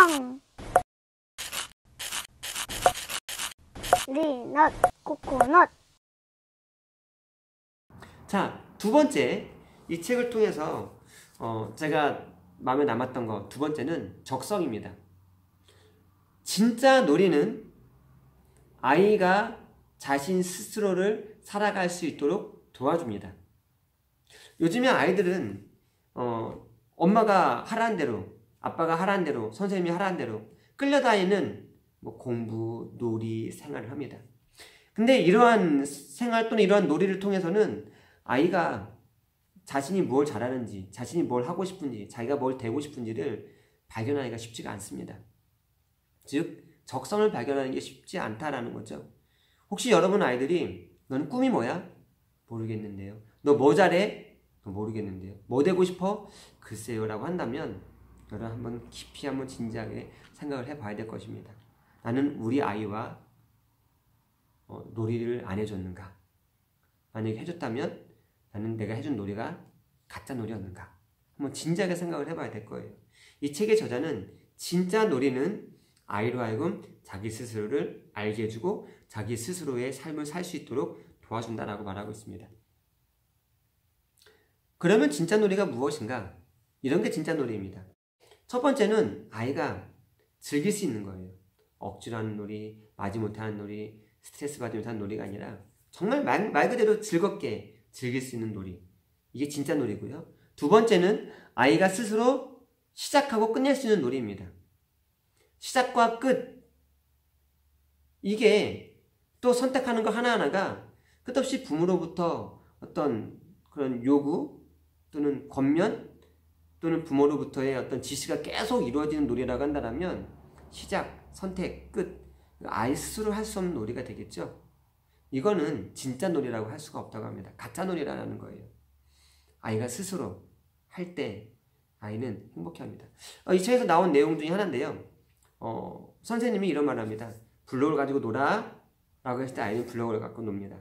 꽝 리넛 코코넛. 자, 두 번째, 이 책을 통해서 제가 마음에 남았던 거 두 번째는 적성입니다. 진짜 놀이는 아이가 자신 스스로를 살아갈 수 있도록 도와줍니다. 요즘에 아이들은 엄마가 하라는 대로, 아빠가 하라는 대로, 선생님이 하라는 대로 끌려다니는 공부, 놀이, 생활을 합니다. 근데 이러한 생활 또는 이러한 놀이를 통해서는 아이가 자신이 뭘 잘하는지, 자신이 뭘 하고 싶은지, 자기가 뭘 되고 싶은지를 발견하기가 쉽지가 않습니다. 즉, 적성을 발견하는 게 쉽지 않다라는 거죠. 혹시 여러분 아이들이 너는 꿈이 뭐야? 모르겠는데요. 너 뭐 잘해? 모르겠는데요. 뭐 되고 싶어? 글쎄요 라고 한다면 여러분 한번 깊이 한번 진지하게 생각을 해봐야 될 것입니다. 나는 우리 아이와 놀이를 안 해줬는가? 만약에 해줬다면 나는 내가 해준 놀이가 가짜 놀이였는가? 한번 진지하게 생각을 해봐야 될 거예요. 이 책의 저자는 진짜 놀이는 아이로 하여금 자기 스스로를 알게 해주고 자기 스스로의 삶을 살 수 있도록 도와준다라고 말하고 있습니다. 그러면 진짜 놀이가 무엇인가? 이런 게 진짜 놀이입니다. 첫 번째는 아이가 즐길 수 있는 거예요. 억지로 하는 놀이, 마지못해 하는 놀이, 스트레스 받지 못하는 놀이가 아니라 정말 말 그대로 즐겁게 즐길 수 있는 놀이. 이게 진짜 놀이고요. 두 번째는 아이가 스스로 시작하고 끝낼 수 있는 놀이입니다. 시작과 끝. 이게 또 선택하는 거 하나하나가 끝없이 부모로부터 어떤 그런 요구 또는 권면 또는 부모로부터의 어떤 지시가 계속 이루어지는 놀이라고 한다면 시작, 선택, 끝. 아이 스스로 할 수 없는 놀이가 되겠죠. 이거는 진짜 놀이라고 할 수가 없다고 합니다. 가짜 놀이라는 거예요. 아이가 스스로 할 때 아이는 행복해합니다. 이 책에서 나온 내용 중에 하나인데요. 선생님이 이런 말을 합니다. 블록을 가지고 놀아 라고 했을 때 아이는 블록을 갖고 놉니다.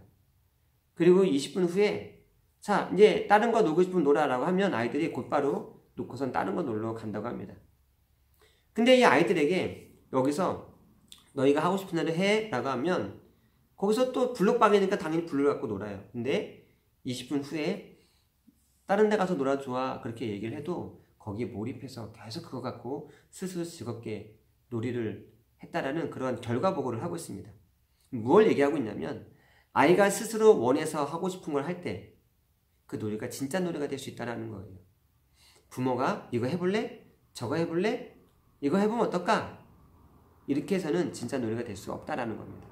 그리고 20분 후에 자 이제 다른 거 놀고 싶으면 놀아 라고 하면 아이들이 곧바로 놓고선 다른 거 놀러 간다고 합니다. 근데 이 아이들에게 여기서 너희가 하고 싶은 대로 해 라고 하면 거기서 또 블록방이니까 당연히 블록을 갖고 놀아요. 근데 20분 후에 다른 데 가서 놀아줘 그렇게 얘기를 해도 거기에 몰입해서 계속 그거 갖고 스스로 즐겁게 놀이를 했다라는 그런 결과 보고를 하고 있습니다. 무엇을 얘기하고 있냐면 아이가 스스로 원해서 하고 싶은 걸 할 때 그 놀이가 진짜 놀이가 될 수 있다는 거예요. 부모가 이거 해볼래? 저거 해볼래? 이거 해보면 어떨까? 이렇게 해서는 진짜 놀이가 될 수 없다라는 겁니다.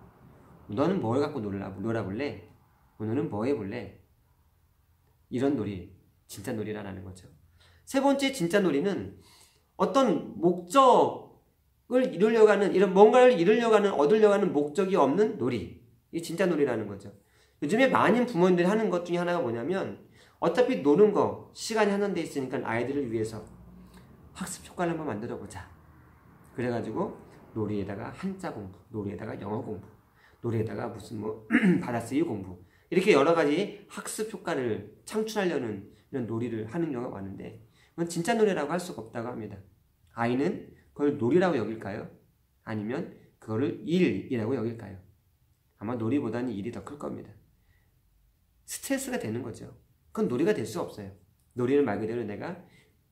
너는 뭘 갖고 놀아볼래? 오늘은 뭐 해볼래? 이런 놀이, 진짜 놀이라는 거죠. 세 번째 진짜 놀이는 어떤 목적을 이루려고 하는, 이런 뭔가를 이루려고 하는, 얻으려고 하는 목적이 없는 놀이. 이게 진짜 놀이라는 거죠. 요즘에 많은 부모님들이 하는 것 중에 하나가 뭐냐면 어차피 노는 거, 시간이 한정돼 있으니까 아이들을 위해서 학습 효과를 한번 만들어 보자. 그래가지고 놀이에다가 한자 공부, 놀이에다가 영어 공부, 놀이에다가 무슨 받아쓰기 공부 이렇게 여러 가지 학습 효과를 창출하려는 이런 놀이를 하는 경우가 많은데 그건 진짜 놀이라고 할 수가 없다고 합니다. 아이는 그걸 놀이라고 여길까요? 아니면 그거를 일이라고 여길까요? 아마 놀이보다는 일이 더 클 겁니다. 스트레스가 되는 거죠. 그건 놀이가 될 수 없어요. 놀이는 말 그대로 내가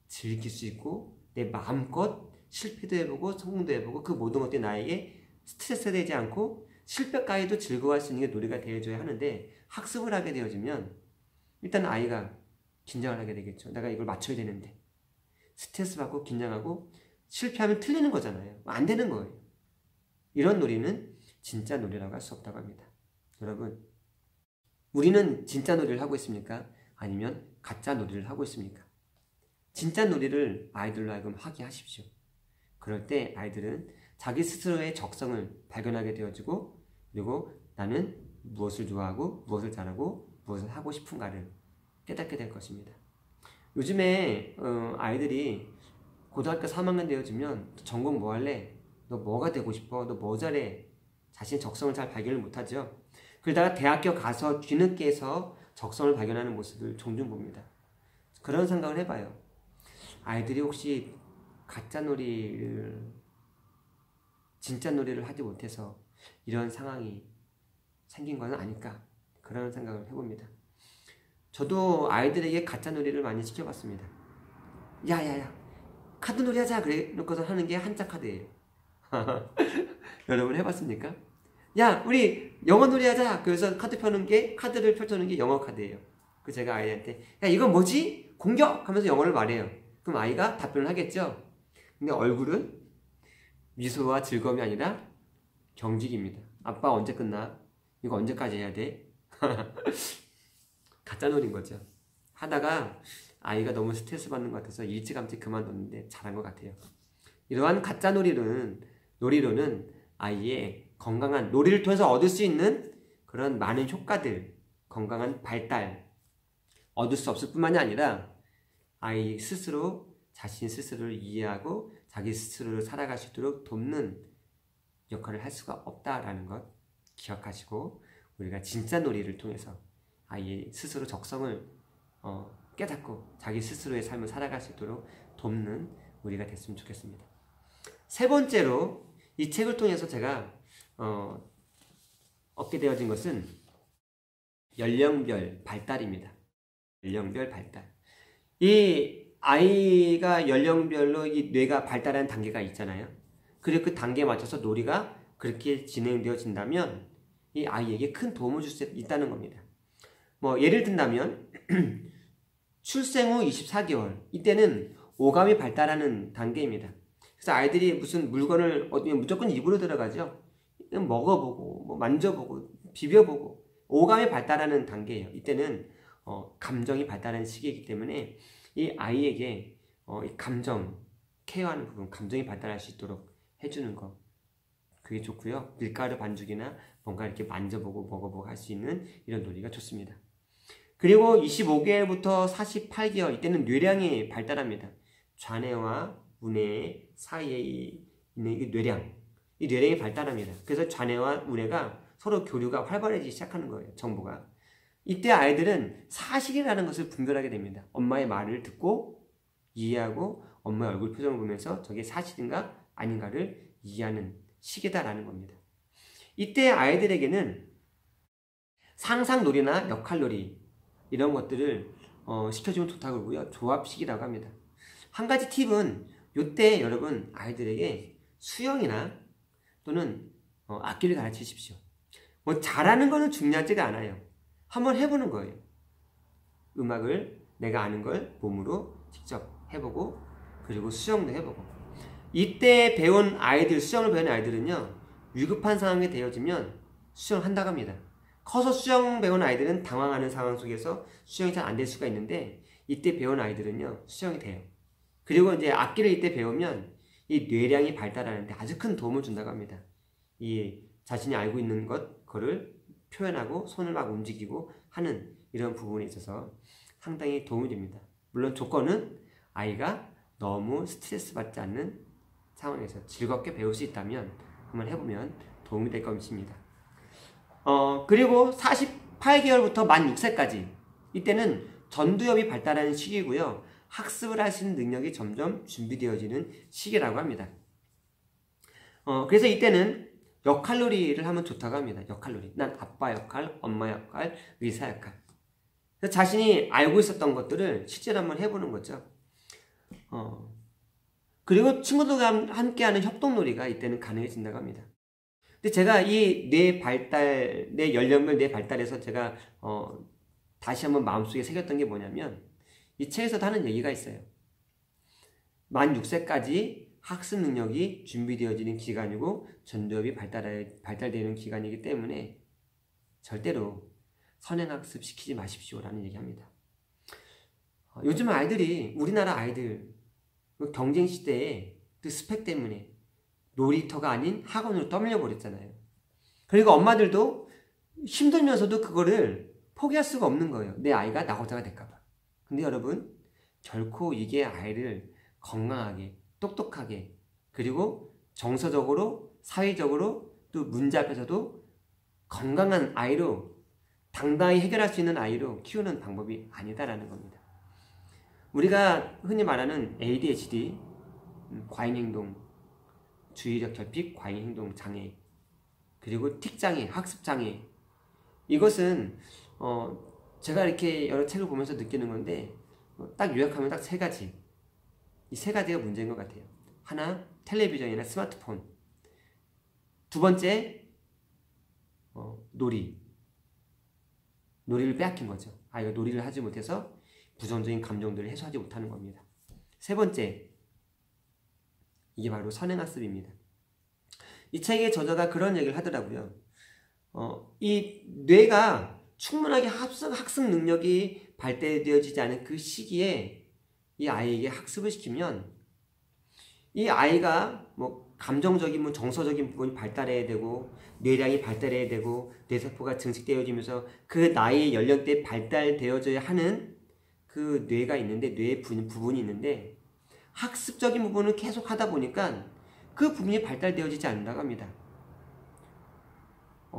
즐길 수 있고 내 마음껏 실패도 해보고 성공도 해보고 그 모든 것들이 나에게 스트레스가 되지 않고 실패까지도 즐거워할 수 있는 게 놀이가 되어줘야 하는데 학습을 하게 되어지면 일단 아이가 긴장을 하게 되겠죠. 내가 이걸 맞춰야 되는데 스트레스 받고 긴장하고 실패하면 틀리는 거잖아요. 안 되는 거예요. 이런 놀이는 진짜 놀이라고 할 수 없다고 합니다. 여러분, 우리는 진짜 놀이를 하고 있습니까? 아니면 가짜 놀이를 하고 있습니까? 진짜 놀이를 아이들로 하여금 하게 하십시오. 그럴 때 아이들은 자기 스스로의 적성을 발견하게 되어지고 그리고 나는 무엇을 좋아하고 무엇을 잘하고 무엇을 하고 싶은가를 깨닫게 될 것입니다. 요즘에 아이들이 고등학교 3학년 되어지면 전공 뭐 할래? 너 뭐가 되고 싶어? 너 뭐 잘해? 자신의 적성을 잘 발견을 못하죠. 그러다가 대학교 가서 뒤늦게 해서 적성을 발견하는 모습을 종종 봅니다. 그런 생각을 해봐요. 아이들이 혹시 가짜놀이를 진짜 놀이를 하지 못해서 이런 상황이 생긴 것은 아닐까, 그런 생각을 해봅니다. 저도 아이들에게 가짜 놀이를 많이 시켜봤습니다. 야야야, 카드 놀이 하자 그래 놓고서 하는 게 한자 카드예요. 여러분 해봤습니까? 야, 우리 영어 놀이 하자. 그래서 카드를 펼쳐놓은 게 영어 카드예요. 그 제가 아이한테 야, 이건 뭐지? 공격! 하면서 영어를 말해요. 그럼 아이가 답변을 하겠죠? 근데 얼굴은 미소와 즐거움이 아니라 경직입니다. 아빠 언제 끝나? 이거 언제까지 해야 돼? 가짜 놀인 거죠. 하다가 아이가 너무 스트레스 받는 것 같아서 일찌감치 그만뒀는데 잘한 것 같아요. 이러한 가짜 놀이로는 아이의 건강한, 놀이를 통해서 얻을 수 있는 그런 많은 효과들, 건강한 발달 얻을 수 없을 뿐만이 아니라 아이 스스로 자신 스스로를 이해하고 자기 스스로를 살아갈 수 있도록 돕는 역할을 할 수가 없다라는 것 기억하시고, 우리가 진짜 놀이를 통해서 아이의 스스로 적성을 깨닫고 자기 스스로의 삶을 살아갈 수 있도록 돕는 우리가 됐으면 좋겠습니다. 세 번째로 이 책을 통해서 제가 얻게 되어진 것은 연령별 발달입니다. 연령별 발달. 이 아이가 연령별로 이 뇌가 발달하는 단계가 있잖아요. 그리고 그 단계에 맞춰서 놀이가 그렇게 진행되어진다면 이 아이에게 큰 도움을 줄 수 있다는 겁니다. 뭐 예를 든다면 출생 후 24개월, 이때는 오감이 발달하는 단계입니다. 그래서 아이들이 무슨 물건을 얻으면 무조건 입으로 들어가죠. 먹어보고 뭐 만져보고 비벼보고 오감이 발달하는 단계예요. 이때는 감정이 발달하는 시기이기 때문에 이 아이에게 이 감정 케어하는 부분, 감정이 발달할 수 있도록 해주는 거, 그게 좋고요. 밀가루 반죽이나 뭔가 이렇게 만져보고 먹어보고 할 수 있는 이런 놀이가 좋습니다. 그리고 25개월부터 48개월, 이때는 뇌량이 발달합니다. 좌뇌와 우뇌 사이에 있는 이 뇌량이 발달합니다. 그래서 좌뇌와 우뇌가 서로 교류가 활발해지기 시작하는 거예요. 정보가. 이때 아이들은 사실이라는 것을 분별하게 됩니다. 엄마의 말을 듣고 이해하고 엄마의 얼굴 표정을 보면서 저게 사실인가 아닌가를 이해하는 시기다라는 겁니다. 이때 아이들에게는 상상놀이나 역할놀이 이런 것들을 시켜주면 좋다고 그러고요. 조합식이라고 합니다. 한 가지 팁은 이때 여러분 아이들에게 수영이나 또는 악기를 가르치십시오. 뭐 잘하는 거는 중요하지가 않아요. 한번 해보는 거예요. 음악을 내가 아는 걸 몸으로 직접 해보고, 그리고 수영도 해보고. 이때 수영을 배운 아이들은요, 위급한 상황이 되어지면 수영을 한다고 합니다. 커서 수영 배운 아이들은 당황하는 상황 속에서 수영이 잘 안 될 수가 있는데, 이때 배운 아이들은요, 수영이 돼요. 그리고 이제 악기를 이때 배우면 이 뇌량이 발달하는데 아주 큰 도움을 준다고 합니다. 이 자신이 알고 있는 그거를 표현하고 손을 막 움직이고 하는 이런 부분에 있어서 상당히 도움이 됩니다. 물론 조건은 아이가 너무 스트레스 받지 않는 상황에서 즐겁게 배울 수 있다면 한번 해보면 도움이 될 것입니다. 그리고 48개월부터 만 6세까지, 이때는 전두엽이 발달하는 시기고요. 학습을 할 수 있는 능력이 점점 준비되어지는 시기라고 합니다. 그래서 이때는 역할놀이를 하면 좋다고 합니다. 역할놀이. 난 아빠 역할, 엄마 역할, 의사 역할. 그래서 자신이 알고 있었던 것들을 실제로 한번 해보는 거죠. 그리고 친구들과 함께하는 협동놀이가 이때는 가능해진다고 합니다. 근데 제가 이 내 연령별 뇌 발달에서 제가 다시 한번 마음속에 새겼던 게 뭐냐면, 이 책에서도 하는 얘기가 있어요. 만 6세까지 학습 능력이 준비되어지는 기간이고 전두엽이 발달되는 기간이기 때문에 절대로 선행학습 시키지 마십시오라는 얘기합니다. 요즘 아이들이, 우리나라 아이들 경쟁시대에 그 스펙 때문에 놀이터가 아닌 학원으로 떠밀려버렸잖아요. 그리고 엄마들도 힘들면서도 그거를 포기할 수가 없는 거예요. 내 아이가 낙오자가 될까봐. 근데 여러분, 결코 이게 아이를 건강하게, 똑똑하게, 그리고 정서적으로, 사회적으로, 또 문제 앞에서도 건강한 아이로, 당당히 해결할 수 있는 아이로 키우는 방법이 아니다라는 겁니다. 우리가 흔히 말하는 ADHD, 과잉행동, 주의력 결핍, 과잉 행동 장애, 그리고 틱장애, 학습장애. 이것은 제가 이렇게 여러 책을 보면서 느끼는 건데 딱 요약하면 딱 세 가지. 이 세 가지가 문제인 것 같아요. 하나, 텔레비전이나 스마트폰. 두 번째, 놀이를 빼앗긴 거죠. 아이가 놀이를 하지 못해서 부정적인 감정들을 해소하지 못하는 겁니다. 세 번째, 이게 바로 선행학습입니다. 이 책의 저자가 그런 얘기를 하더라고요. 이 뇌가 충분하게 학습 능력이 발달되어지지 않은 그 시기에 이 아이에게 학습을 시키면 이 아이가 뭐 감정적인, 뭐 정서적인 부분이 발달해야 되고 뇌량이 발달해야 되고 뇌세포가 증식되어지면서 그 나이의 연령대에 발달되어져야 하는 그 뇌가 있는데, 뇌의 부분이 있는데 학습적인 부분을 계속 하다 보니까 그 부분이 발달되어지지 않는다고 합니다.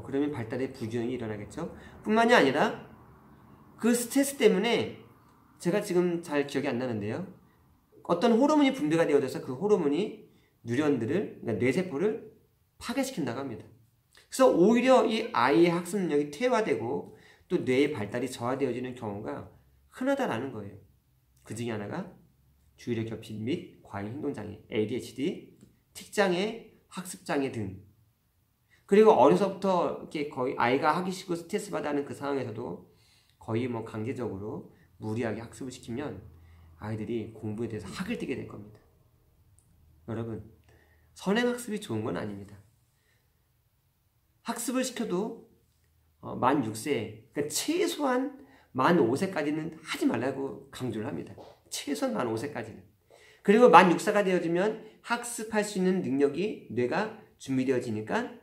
그러면 발달의 부균형이 일어나겠죠. 뿐만이 아니라 그 스트레스 때문에 제가 지금 잘 기억이 안 나는데요. 어떤 호르몬이 분비가 되어져서 그 호르몬이 뉴런들을, 그러니까 뇌세포를 파괴시킨다고 합니다. 그래서 오히려 이 아이의 학습 능력이 퇴화되고 또 뇌의 발달이 저하되어지는 경우가 흔하다라는 거예요. 그 중에 하나가 주의력 결핍 및 과잉 행동장애, ADHD, 틱장애, 학습장애 등. 그리고 어려서부터 이렇게 거의 아이가 하기 싫고 스트레스 받아하는 그 상황에서도 거의 뭐 강제적으로 무리하게 학습을 시키면 아이들이 공부에 대해서 학을 띠게 될 겁니다. 여러분, 선행학습이 좋은 건 아닙니다. 학습을 시켜도 만 6세, 그러니까 최소한 만 5세까지는 하지 말라고 강조를 합니다. 최소한 만 5세까지는. 그리고 만 6세가 되어지면 학습할 수 있는 능력이 뇌가 준비되어지니까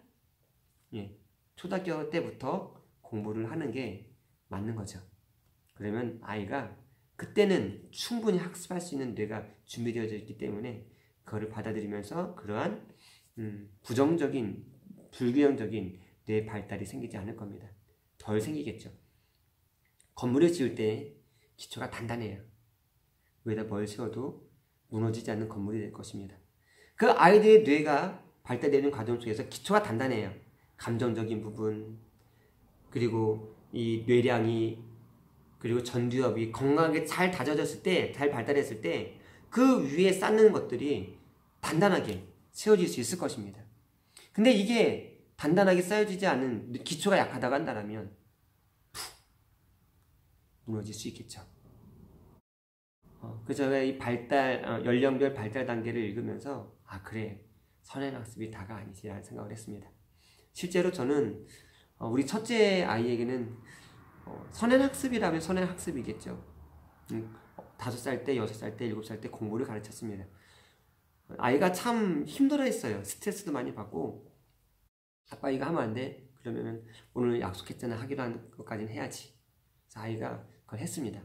초등학교 때부터 공부를 하는 게 맞는 거죠. 그러면 아이가 그때는 충분히 학습할 수 있는 뇌가 준비되어져 있기 때문에 그거를 받아들이면서 그러한 부정적인, 불균형적인 뇌 발달이 생기지 않을 겁니다. 덜 생기겠죠. 건물을 지을 때 기초가 단단해요. 위에다 뭘 세워도 무너지지 않는 건물이 될 것입니다. 그 아이들의 뇌가 발달되는 과정 속에서 기초가 단단해요. 감정적인 부분, 그리고 이 뇌량이, 그리고 전두엽이 건강하게 잘 다져졌을 때, 잘 발달했을 때 그 위에 쌓는 것들이 단단하게 세워질 수 있을 것입니다. 근데 이게 단단하게 쌓여지지 않은 기초가 약하다고 한다면 무너질 수 있겠죠. 그래서 제가 이 연령별 발달 단계를 읽으면서 그래, 선행학습이 다가 아니지라는 생각을 했습니다. 실제로 저는 우리 첫째 아이에게는 선행학습이라면 선행학습이겠죠. 5살 때, 6살 때, 7살 때 공부를 가르쳤습니다. 아이가 참 힘들어했어요. 스트레스도 많이 받고, 아빠 이거 하면 안 돼? 그러면 오늘 약속했잖아, 하기로 한 것까지는 해야지. 그래서 아이가 그걸 했습니다.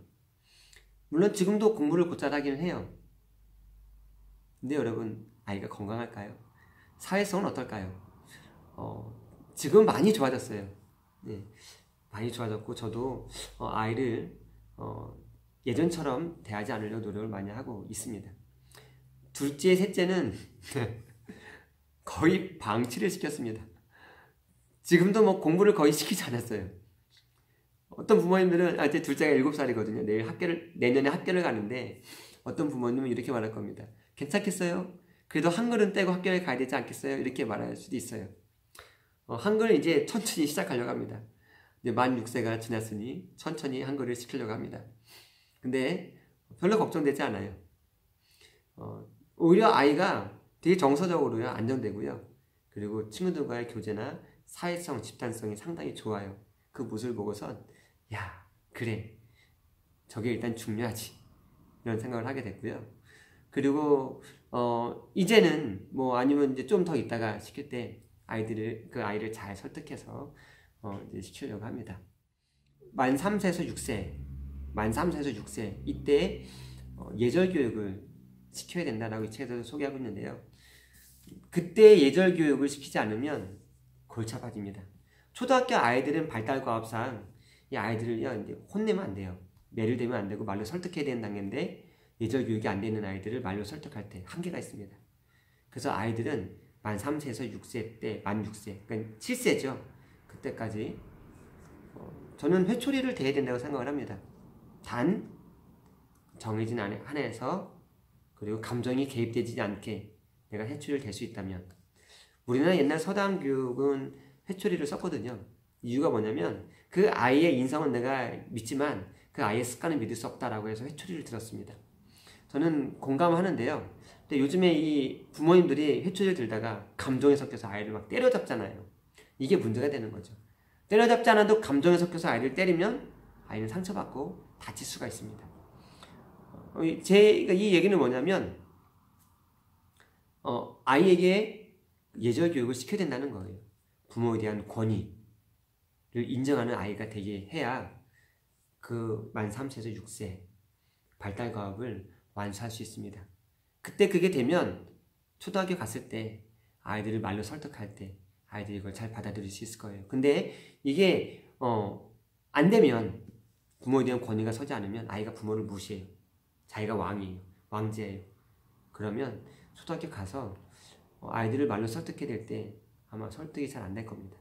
물론 지금도 공부를 곧잘 하기는 해요. 근데 여러분, 아이가 건강할까요? 사회성은 어떨까요? 지금 많이 좋아졌어요. 네, 많이 좋아졌고 저도 아이를 예전처럼 대하지 않으려고 노력을 많이 하고 있습니다. 둘째, 셋째는 거의 방치를 시켰습니다. 지금도 뭐 공부를 거의 시키지 않았어요. 어떤 부모님들은 이제 둘째가 7살이거든요. 내년에 학교를 가는데 어떤 부모님은 이렇게 말할 겁니다. 괜찮겠어요? 그래도 한글은 떼고 학교에 가야 되지 않겠어요? 이렇게 말할 수도 있어요. 한글은 이제 천천히 시작하려고 합니다. 이제 만 6세가 지났으니 천천히 한글을 시키려고 합니다. 근데 별로 걱정되지 않아요. 오히려 아이가 되게 정서적으로요, 안정되고요. 그리고 친구들과의 교제나 사회성, 집단성이 상당히 좋아요. 그 모습을 보고선 야, 그래, 저게 일단 중요하지, 이런 생각을 하게 됐고요. 그리고 이제는 뭐 아니면 이제 좀 더 있다가 시킬 때 그 아이를 잘 설득해서 이제 시키려고 합니다. 만 3세에서 6세 이때 예절 교육을 시켜야 된다라고 이 책에서 소개하고 있는데요. 그때 예절 교육을 시키지 않으면 골치 아파집니다. 초등학교 아이들은 발달 과업상 이 아이들을요, 이제 혼내면 안 돼요. 매를 대면 안 되고 말로 설득해야 되는 단계인데 예절 교육이 안 되는 아이들을 말로 설득할 때 한계가 있습니다. 그래서 아이들은 만 3세에서 6세 때, 만 6세, 그러니까 7세죠. 그때까지 저는 회초리를 대야 된다고 생각을 합니다. 단 정해진 한에서 그리고 감정이 개입되지 않게 내가 회초리를 댈 수 있다면. 우리나라 옛날 서당 교육은 회초리를 썼거든요. 이유가 뭐냐면 그 아이의 인성은 내가 믿지만 그 아이의 습관은 믿을 수 없다라고 해서 회초리를 들었습니다. 저는 공감하는데요. 근데 요즘에 이 부모님들이 회초리를 들다가 감정에 섞여서 아이를 막 때려잡잖아요. 이게 문제가 되는 거죠. 때려잡지 않아도 감정에 섞여서 아이를 때리면 아이는 상처받고 다칠 수가 있습니다. 제가 이 얘기는 뭐냐면 아이에게 예절 교육을 시켜야 된다는 거예요. 부모에 대한 권위를 인정하는 아이가 되게 해야 그 만 3세에서 6세 발달 과업을 완수할 수 있습니다. 그때 그게 되면 초등학교 갔을 때 아이들을 말로 설득할 때 아이들이 이걸 잘 받아들일 수 있을 거예요. 근데 이게 안 되면, 부모에 대한 권위가 서지 않으면 아이가 부모를 무시해요. 자기가 왕이에요. 왕제예요. 그러면 초등학교 가서 아이들을 말로 설득해야 될 때 아마 설득이 잘 안 될 겁니다.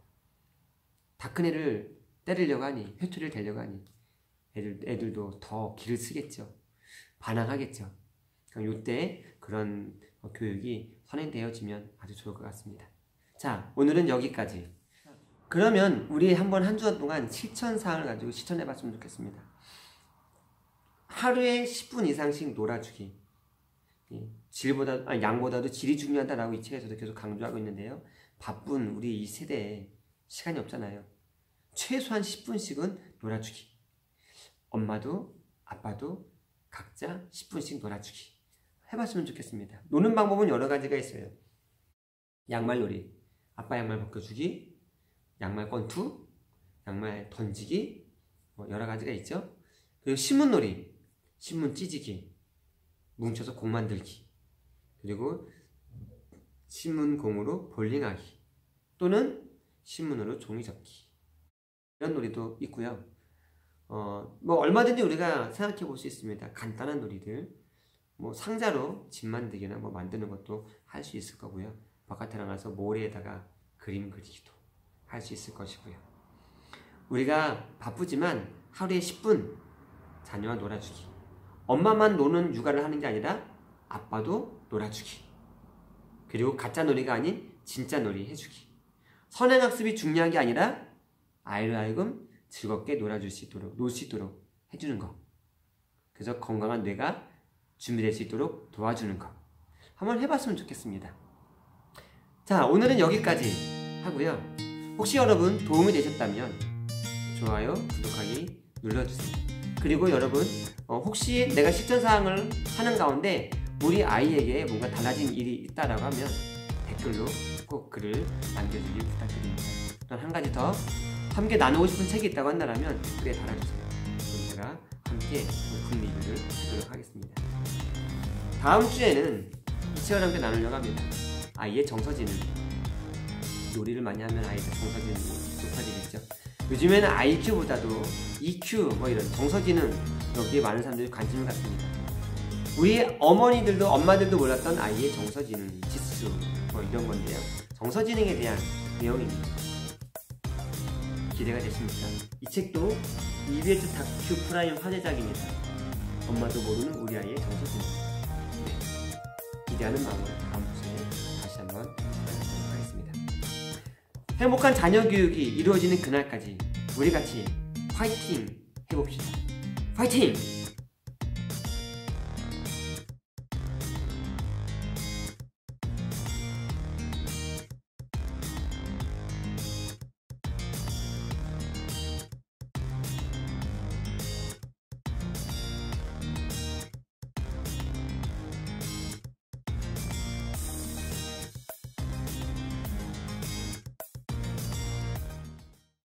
다 큰 애를 때리려고 하니, 회초리를 대려고 하니 애들도 더 기를 쓰겠죠. 반항하겠죠. 이때 그런 교육이 선행되어지면 아주 좋을 것 같습니다. 자, 오늘은 여기까지. 그러면 우리 한번 한 주간 동안 실천사항을 가지고 실천해 봤으면 좋겠습니다. 하루에 10분 이상씩 놀아주기. 양보다도 질이 중요하다라고 이 책에서도 계속 강조하고 있는데요. 바쁜 우리 이 세대에 시간이 없잖아요. 최소한 10분씩은 놀아주기. 엄마도 아빠도 각자 10분씩 놀아주기. 해봤으면 좋겠습니다. 노는 방법은 여러 가지가 있어요. 양말놀이, 아빠 양말 벗겨주기, 양말 권투, 양말 던지기, 여러 가지가 있죠. 그리고 신문놀이, 신문 찢기, 뭉쳐서 공 만들기, 그리고 신문공으로 볼링하기, 또는 신문으로 종이 접기, 이런 놀이도 있고요. 얼마든지 우리가 생각해 볼 수 있습니다. 간단한 놀이들, 상자로 집 만들기나 만드는 것도 할 수 있을 거고요. 바깥에 나가서 모래에다가 그림 그리기도 할 수 있을 것이고요. 우리가 바쁘지만 하루에 10분 자녀와 놀아주기. 엄마만 노는 육아를 하는 게 아니라 아빠도 놀아주기. 그리고 가짜 놀이가 아닌 진짜 놀이 해주기. 선행학습이 중요한 게 아니라 아이를 하여금 즐겁게 놀 수 있도록 해주는 거. 그래서 건강한 뇌가 준비될 수 있도록 도와주는 거. 한번 해봤으면 좋겠습니다. 자, 오늘은 여기까지 하고요. 혹시 여러분 도움이 되셨다면 좋아요, 구독하기 눌러주세요. 그리고 여러분 혹시 내가 실천사항을 하는 가운데 우리 아이에게 뭔가 달라진 일이 있다라고 하면 댓글로 꼭 글을 남겨주길 부탁드립니다. 또 한 가지 더 함께 나누고 싶은 책이 있다고 한다면 댓글에 달아주세요. 그럼 제가 함께 높은 리뷰를 하도록 하겠습니다. 다음 주에는 이 책을 함께 나누려고 합니다. 아이의 정서지능. 놀이를 많이 하면 아이의 정서지능이 높아지겠죠. 요즘에는 IQ보다도 EQ 이런 정서지능, 여기에 많은 사람들이 관심을 갖습니다. 우리 엄마들도 몰랐던 아이의 정서지능 지수 이런 건데요. 정서지능에 대한 내용입니다. 기대가 되십니까? 이 책도 EBS 다큐 프라임 화제작입니다. 엄마도 모르는 우리 아이의 정서지능. 기대하는 마음으로 다음 주에 다시 한번 만나보도록 하겠습니다. 행복한 자녀 교육이 이루어지는 그날까지 우리 같이 파이팅 해봅시다. 파이팅!